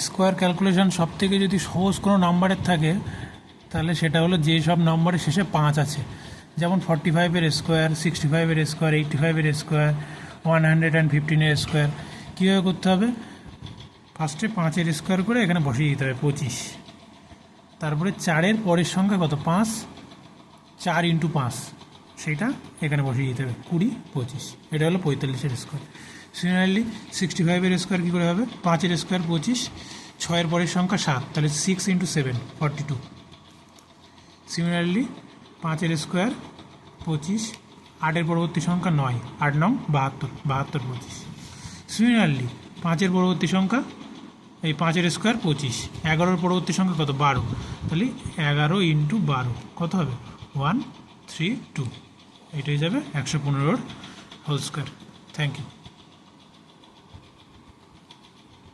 Square calculation সব থেকে যদি সহজ কোনো নাম্বারের থাকে তাহলে সেটা হলো যে সব নাম্বারের শেষে 5 আছে, যেমন 45-এর স্কোয়ার, 65-এর স্কোয়ার, 85-এর স্কোয়ার, 115-এর স্কোয়ার। কীভাবে করতে হবে? ফার্স্টে 5-এর স্কোয়ার করে এখানে বসিয়ে দিতে হবে 25, তারপরে 4-এর পরের সংখ্যা কত? 5, 4 × 5 সেইটা এখানে বসিয়ে দিতে হবে 20, 25। এটা হলো 45-এর স্কোয়ার। সিমিলারলি 65-এর স্কোয়ার কী করে হবে? 5-এর স্কোয়ার 25, 6-এর পরের সংখ্যা 7, তাহলে 6 × 7 42। সিমিলারলি 5-এর স্কোয়ার 25, 8-এর পরবর্তী সংখ্যা 9, 8 9 72, 72 25। সিমিলারলি 5-এর পরবর্তী সংখ্যা এই 5-এর স্কোয়ার 25, 11-এর পরবর্তী সংখ্যা কত? 12, তাহলে 11 × 12 কত হবে? 132। এটাই যাবে 115-র হোল স্কোয়ার। Thank you.